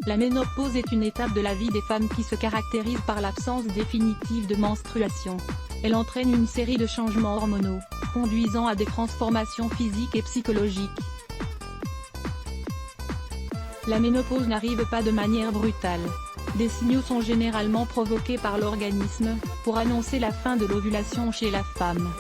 La ménopause est une étape de la vie des femmes qui se caractérise par l'absence définitive de menstruation. Elle entraîne une série de changements hormonaux, conduisant à des transformations physiques et psychologiques. La ménopause n'arrive pas de manière brutale. Des signaux sont généralement provoqués par l'organisme, pour annoncer la fin de l'ovulation chez la femme.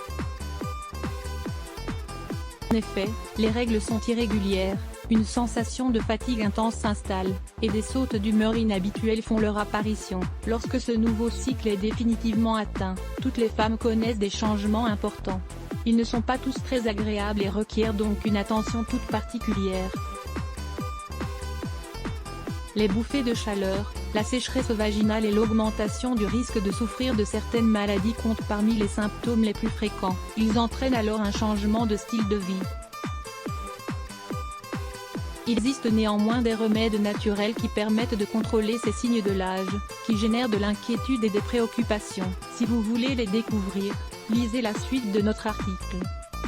En effet, les règles sont irrégulières, une sensation de fatigue intense s'installe, et des sautes d'humeur inhabituelles font leur apparition. Lorsque ce nouveau cycle est définitivement atteint, toutes les femmes connaissent des changements importants. Ils ne sont pas tous très agréables et requièrent donc une attention toute particulière. Les bouffées de chaleur, la sécheresse vaginale et l'augmentation du risque de souffrir de certaines maladies comptent parmi les symptômes les plus fréquents. Ils entraînent alors un changement de style de vie. Il existe néanmoins des remèdes naturels qui permettent de contrôler ces signes de l'âge, qui génèrent de l'inquiétude et des préoccupations. Si vous voulez les découvrir, lisez la suite de notre article.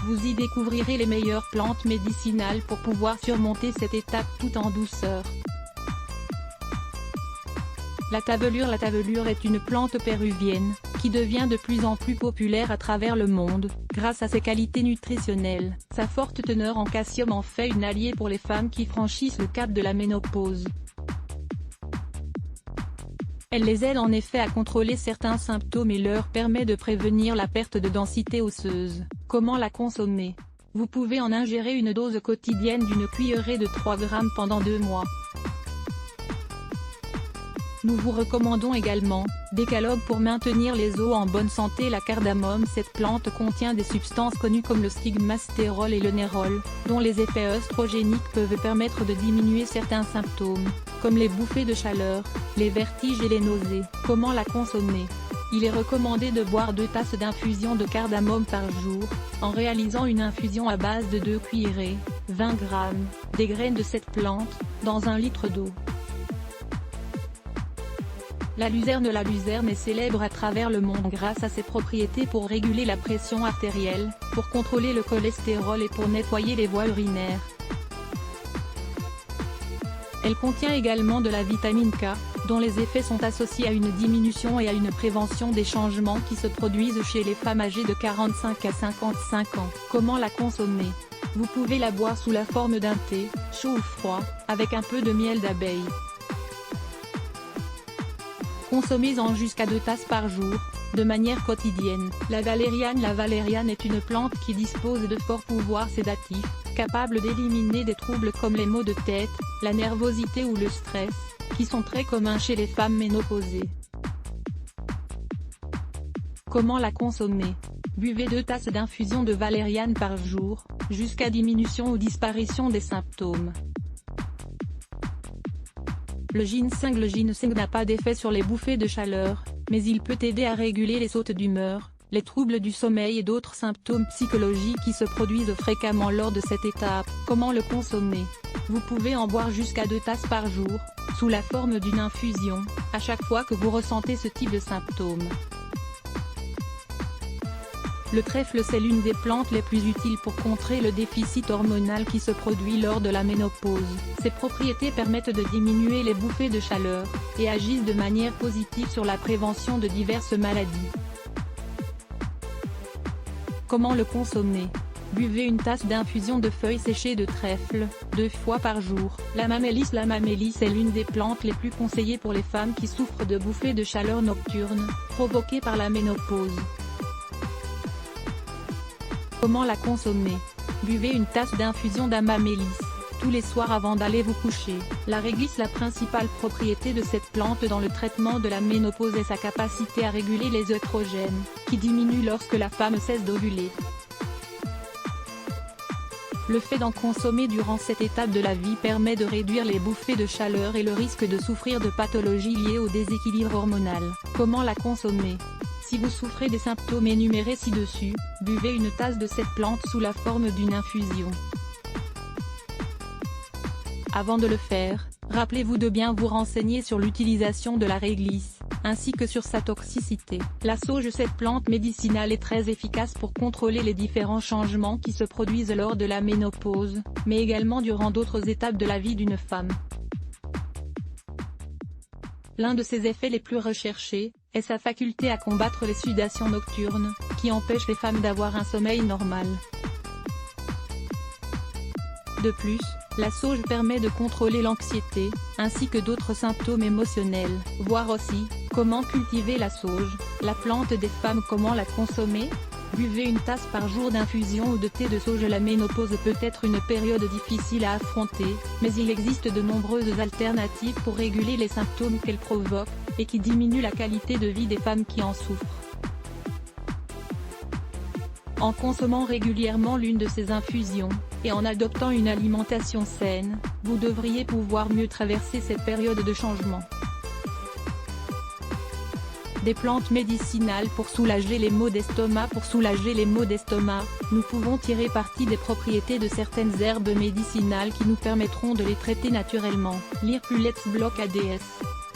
Vous y découvrirez les meilleures plantes médicinales pour pouvoir surmonter cette étape tout en douceur. La tavelure. La tavelure est une plante péruvienne, qui devient de plus en plus populaire à travers le monde, grâce à ses qualités nutritionnelles. Sa forte teneur en calcium en fait une alliée pour les femmes qui franchissent le cap de la ménopause. Elle les aide en effet à contrôler certains symptômes et leur permet de prévenir la perte de densité osseuse. Comment la consommer? Vous pouvez en ingérer une dose quotidienne d'une cuillerée de 3 grammes pendant 2 mois. Nous vous recommandons également, Décalogue pour maintenir les os en bonne santé. La cardamome. Cette plante contient des substances connues comme le stigmastérol et le nérol, dont les effets œstrogéniques peuvent permettre de diminuer certains symptômes, comme les bouffées de chaleur, les vertiges et les nausées. Comment la consommer? Il est recommandé de boire 2 tasses d'infusion de cardamome par jour, en réalisant une infusion à base de 2 cuillerées, 20 g, des graines de cette plante, dans 1 litre d'eau. La luzerne. La luzerne est célèbre à travers le monde grâce à ses propriétés pour réguler la pression artérielle, pour contrôler le cholestérol et pour nettoyer les voies urinaires. Elle contient également de la vitamine K, dont les effets sont associés à une diminution et à une prévention des changements qui se produisent chez les femmes âgées de 45 à 55 ans. Comment la consommer? Vous pouvez la boire sous la forme d'un thé, chaud ou froid, avec un peu de miel d'abeille. Consommez-en jusqu'à 2 tasses par jour, de manière quotidienne. La valériane. La valériane est une plante qui dispose de forts pouvoirs sédatifs, capable d'éliminer des troubles comme les maux de tête, la nervosité ou le stress, qui sont très communs chez les femmes ménopausées. Comment la consommer? Buvez 2 tasses d'infusion de valériane par jour, jusqu'à diminution ou disparition des symptômes. Le ginseng. Le ginseng n'a pas d'effet sur les bouffées de chaleur, mais il peut aider à réguler les sautes d'humeur, les troubles du sommeil et d'autres symptômes psychologiques qui se produisent fréquemment lors de cette étape. Comment le consommer? Vous pouvez en boire jusqu'à 2 tasses par jour, sous la forme d'une infusion, à chaque fois que vous ressentez ce type de symptômes. Le trèfle. C'est l'une des plantes les plus utiles pour contrer le déficit hormonal qui se produit lors de la ménopause. Ses propriétés permettent de diminuer les bouffées de chaleur, et agissent de manière positive sur la prévention de diverses maladies. Comment le consommer? Buvez 1 tasse d'infusion de feuilles séchées de trèfle, 2 fois par jour. La mamélis. La mamélis est l'une des plantes les plus conseillées pour les femmes qui souffrent de bouffées de chaleur nocturnes, provoquées par la ménopause. Comment la consommer? Buvez 1 tasse d'infusion d'amamélis, tous les soirs avant d'aller vous coucher. La réglisse. La principale propriété de cette plante dans le traitement de la ménopause est sa capacité à réguler les œstrogènes, qui diminuent lorsque la femme cesse d'ovuler. Le fait d'en consommer durant cette étape de la vie permet de réduire les bouffées de chaleur et le risque de souffrir de pathologies liées au déséquilibre hormonal. Comment la consommer? Si vous souffrez des symptômes énumérés ci-dessus, buvez 1 tasse de cette plante sous la forme d'une infusion. Avant de le faire, rappelez-vous de bien vous renseigner sur l'utilisation de la réglisse, ainsi que sur sa toxicité. La sauge. Cette plante médicinale est très efficace pour contrôler les différents changements qui se produisent lors de la ménopause, mais également durant d'autres étapes de la vie d'une femme. L'un de ses effets les plus recherchés est sa faculté à combattre les sudations nocturnes, qui empêchent les femmes d'avoir un sommeil normal. De plus, la sauge permet de contrôler l'anxiété, ainsi que d'autres symptômes émotionnels. Voir aussi, comment cultiver la sauge, la plante des femmes, comment la consommer. Buvez une tasse par jour d'infusion ou de thé de sauge. La ménopause peut être une période difficile à affronter, mais il existe de nombreuses alternatives pour réguler les symptômes qu'elle provoque, et qui diminuent la qualité de vie des femmes qui en souffrent. En consommant régulièrement l'une de ces infusions, et en adoptant une alimentation saine, vous devriez pouvoir mieux traverser cette période de changement. Des plantes médicinales pour soulager les maux d'estomac. Pour soulager les maux d'estomac, nous pouvons tirer parti des propriétés de certaines herbes médicinales qui nous permettront de les traiter naturellement. Lire plus Let's Block ADS.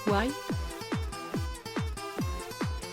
Why?